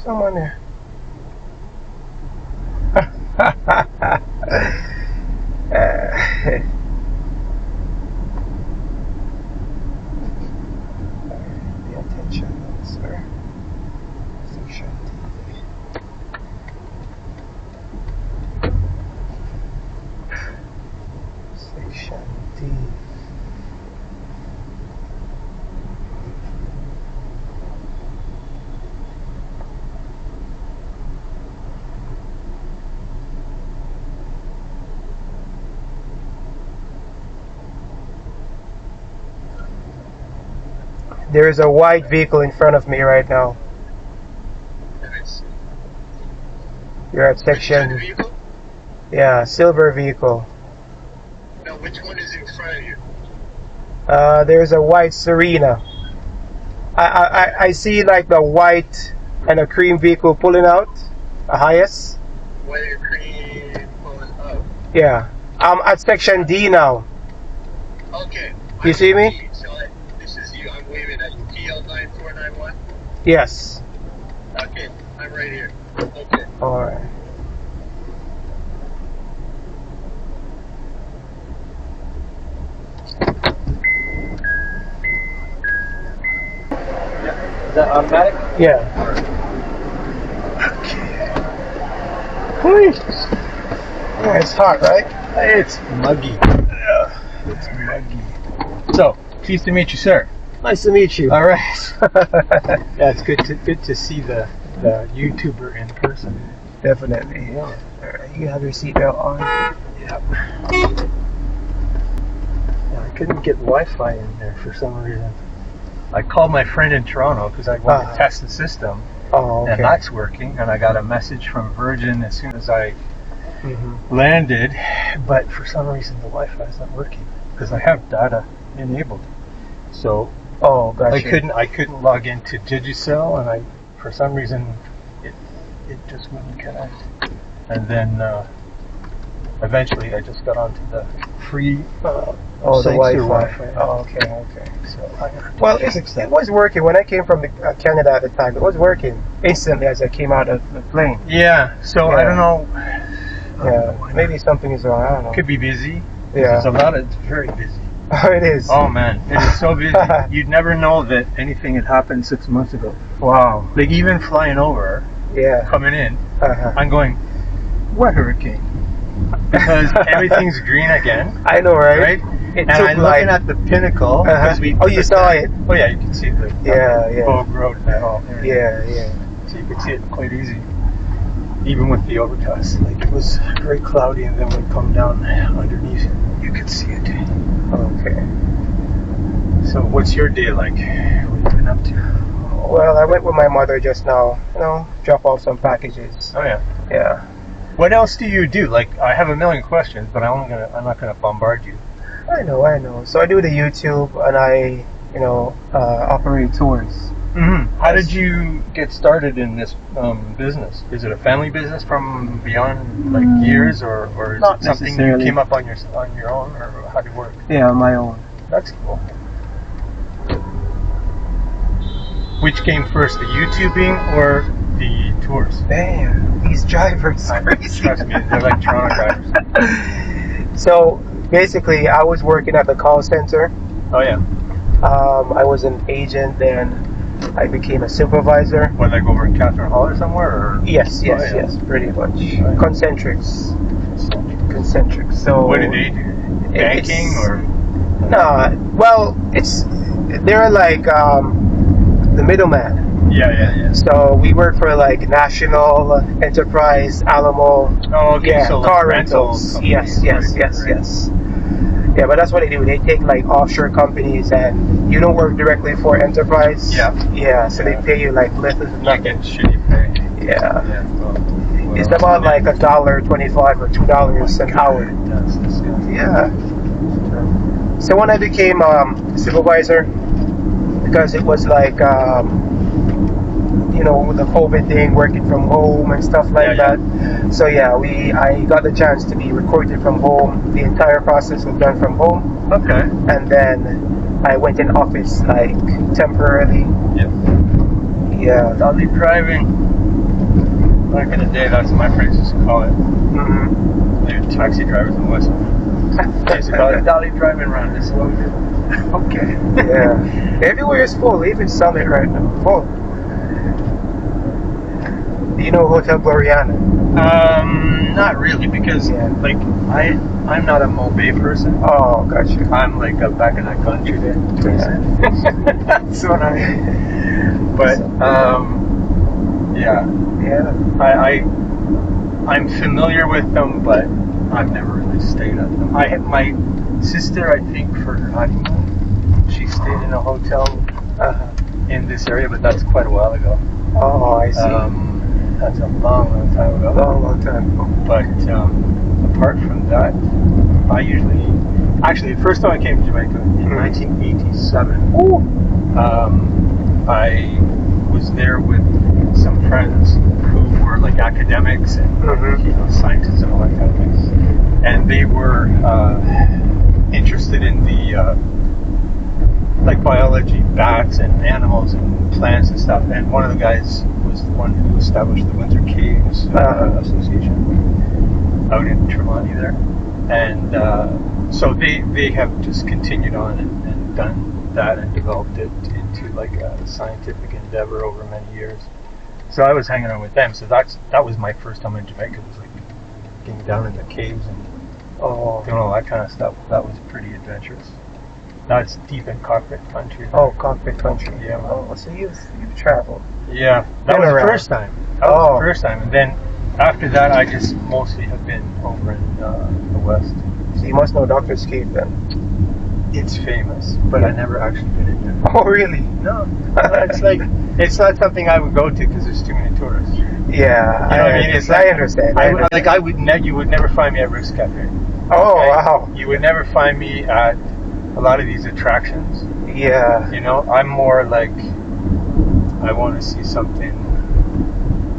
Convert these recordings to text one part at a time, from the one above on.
Come on here. Pay attention, sir. Section D. Section D. There is a white vehicle in front of me right now. You're at section. Yeah, silver vehicle. Now, which one is in front of you? There's a white Serena. I see like the white and a cream vehicle pulling out. A highest. White and cream pulling up. Yeah. I'm at section D now. Okay. You see me? This is you. I'm waving at you. TL9491? Yes. Okay. I'm right here. Okay. Alright. Is that automatic? Yeah. Okay. Yeah, it's hot, right? It's muggy. Yeah. It's muggy. So, pleased to meet you, sir. Nice to meet you. All right. Yeah, it's good to see the YouTuber in person. Definitely. Yeah. Alright, you have your seatbelt on. Yep. Yeah, I couldn't get Wi-Fi in there for some reason. I called my friend in Toronto because I wanted to test the system, Oh, okay. and that's working. And I got a message from Virgin as soon as I landed, but for some reason the Wi-Fi is not working because I have data enabled. So Oh, gotcha. I couldn't log into Digicel, and for some reason it just wouldn't connect. And then eventually I just got onto the free the Sensor Wi-Fi. Oh, okay. So I have to Well, fix that. it was working when I came from Canada at the time. It was working instantly as I came out of the plane. Yeah. So Yeah. I don't know. Yeah, maybe something is wrong. I don't know. Could be busy. Yeah. It's very busy. Oh, it is. Oh man, it is so busy. You'd never know that anything had happened 6 months ago. Wow. Like even flying over, Yeah. coming in, Uh-huh. I'm going, what hurricane? Because everything's green again, I know, right? right? It And took I'm like. looking at the pinnacle because we. Oh, you saw it? Oh yeah, you can see it. Like, Yeah. Bogue Road and all. Yeah. So you can see it quite easy, even with the overcast. Like it was very cloudy, and then we'd come down underneath, you could see it. Okay. So what's your day like? What have you been up to? Well, I went with my mother just now. Drop off some packages. Oh yeah. Yeah. What else do you do? Like I have a million questions, but I'm not gonna bombard you. I know. So I do the YouTube and I, operate tours. Mm-hmm. How did you get started in this business? Is it a family business from beyond like years, or is Not it something you necessarily. came up on your own, or how did it work? Yeah, on my own. That's cool. Which came first, the YouTubing or the tours? Man, these drivers are crazy. Trust me, they're like Toronto drivers. So basically, I was working at the call center. Oh yeah. I was an agent, then I became a supervisor. What, like over in Catherine Hall or somewhere? Or? Yes, Oh, yeah. pretty much. Right. Concentrics. So What did they do? Banking or? No, well, they're like the middleman. Yeah. So we work for like National Enterprise, Alamo. Oh, okay. Yeah, So like car rental rentals. companies. Yes. Yeah, but that's what they do. They take like offshore companies, and you don't work directly for Enterprise. Yeah. So they pay you like little to Like nothing. get shitty pay. Yeah. Well, It's about like $1.25 or $2 an hour. That's disgusting. Yeah. So when I became supervisor, because it was like with the COVID thing, working from home and stuff like Yeah. that. So I got the chance to be recorded from home. The entire process was done from home, Okay. and then I went in office like temporarily. Yeah. Yeah. Dolly driving. Back in the day, that's what my friends used to call it. Mm-hmm. They were taxi drivers in West. They used to call it dolly driving around. This is what we do. Okay. Yeah. Everywhere is full. Even Summit right now. Full. Do you know Hotel Gloriana? Not really, because like I'm not a Mobe person. Oh, gotcha. I'm like a back in that country person. That's what I mean. But yeah, I'm familiar with them, but I've never really stayed at them. I had my sister, I think, for her honeymoon, she stayed in a hotel in this area, but that's quite a while ago. Oh, I see. That's a long time ago. Long time ago. But apart from that, I usually... Actually, the first time I came to Jamaica in 1987, I was there with some friends who were like academics and scientists and all that kind of things. And they were interested in the like biology, bats and animals and plants and stuff. And one of the guys was the one who established the Windsor Caves Association out in Trelawney there. And so they have just continued on and done that and developed it into like a scientific endeavor over many years. So I was hanging out with them. So that was my first time in Jamaica. Was like getting down in the caves and doing all that kind of stuff. That was pretty adventurous. That's deep in cockpit country. Oh, cockpit country. Yeah. Oh, so you've traveled. Yeah, that was the first time. That was the first time, and then after that, I just mostly have been over in the West. So you must know Doctor's Cave then. It's famous, but I never actually been in there. Oh, really? No. It's like it's not something I would go to because there's too many tourists. Yeah, You know what I mean? It's like, I understand. You would never find me at Risk Cafe. Oh, Okay? wow. You would never find me at a lot of these attractions. Yeah. You know, I'm more like I want to see something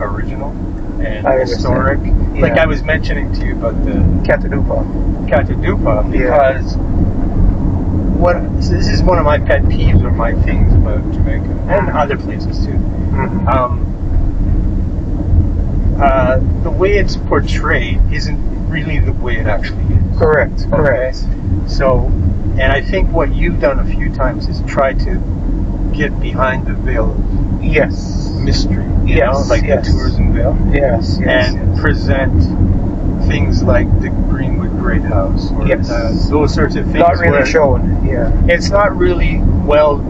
original and historic. Yeah. Like I was mentioning to you about the Catadupa. Catadupa, because this is one of my pet peeves or my things about Jamaica and other places too. The way it's portrayed isn't really the way it actually is. Correct. So, and I think what you've done a few times is try to get behind the veil of mystery, you know, like the tourism veil, and present things like the Greenwood Great House, or those sorts of things. Not really shown. Yeah, it's not really well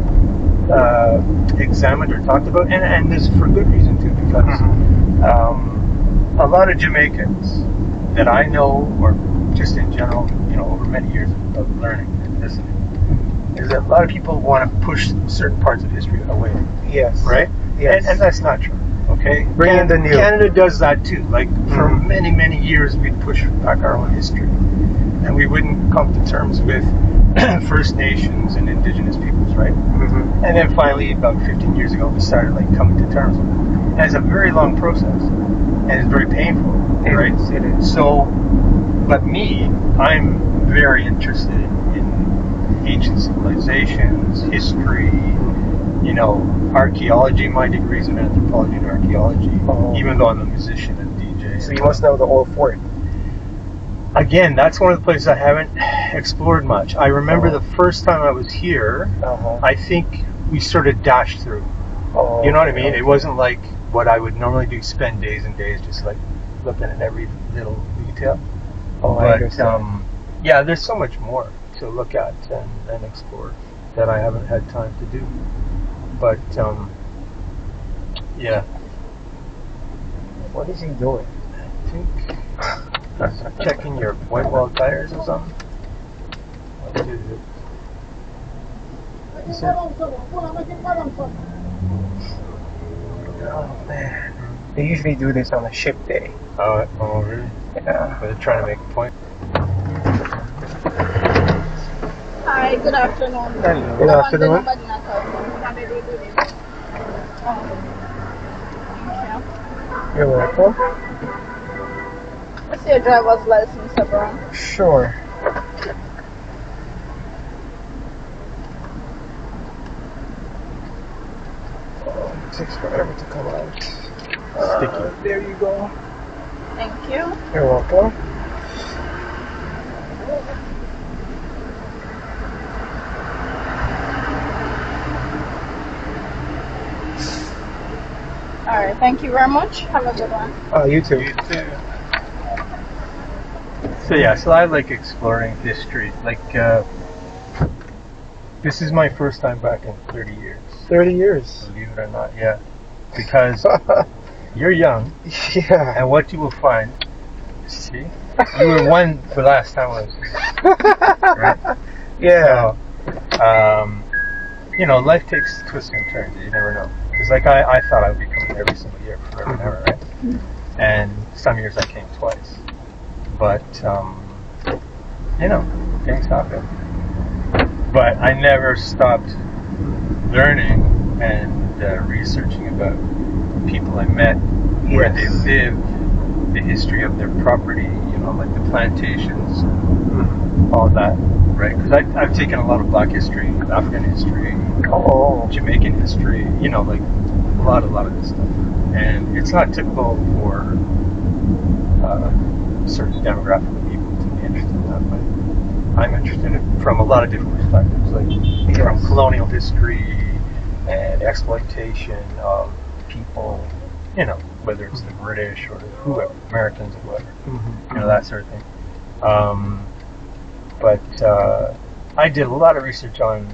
examined or talked about, and there's for good reason too, because a lot of Jamaicans that I know, or just in general, you know, over many years of learning and listening, is that a lot of people want to push certain parts of history away. Yes. Right? Yes. And that's not true. Okay? Bring in the new. Canada does that too. Like, for many, many years, we'd push back our own history. And we wouldn't come to terms with First Nations and Indigenous peoples, right? And then finally, about 15 years ago, we started like coming to terms with it. And it's a very long process. And it's very painful, right? It is. So, but me, I'm very interested in ancient civilizations, history, you know, archaeology. My degree's in anthropology and archaeology, even though I'm a musician and DJ. So you must know the old fort. Again, that's one of the places I haven't explored much. I remember the first time I was here, I think we sort of dashed through. You know what I mean? It wasn't like what I would normally do, spend days and days just like looking at every little detail. I understand. Yeah, there's so much more to look at and explore that I haven't had time to do. But yeah. What is he doing? I think checking your white wall tires or something. What is it? Oh man. They usually do this on a ship day. Oh really? Yeah. They're trying to make a point. Hi, good afternoon. Hello. Good afternoon. You're welcome. What's your driver's license, Brown? Sure. It takes forever to come out. sticky. There you go. Thank you. You're welcome. All right. Thank you very much. Have a good one. You too. You too. So yeah, so I like exploring history. Like, this is my first time back in 30 years. 30 years. Believe it or not, yeah. Because you're young, Yeah. and what you will find, see, you were one the last time I was here, right? Yeah. So, you know, life takes twists and turns. You never know. Because like I thought I would be coming every single year forever and ever, right? And some years I came twice. But, you know, things happen. But I never stopped learning and researching about people I met, where they Yes. live, the history of their property, you know, like the plantations, all that, right? Because I've taken a lot of Black history, African history, Oh. Jamaican history, you know, like a lot of this stuff. And it's not typical for a certain demographic of people to be interested in that, but I'm interested in it from a lot of different perspectives, like from Yes. colonial history and exploitation of people, you know, whether it's the British or whoever, Americans or whoever, you know, that sort of thing. But I did a lot of research on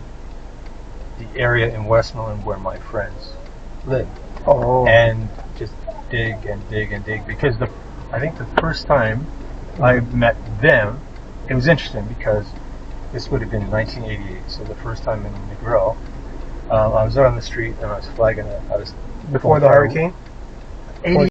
the area in Westmoreland where my friends live, Oh. and just dig and dig and dig, because I think the first time I met them, it was interesting because this would have been 1988, so the first time in Negril, I was out on the street and I was flagging it. I was Before the hurricane? 80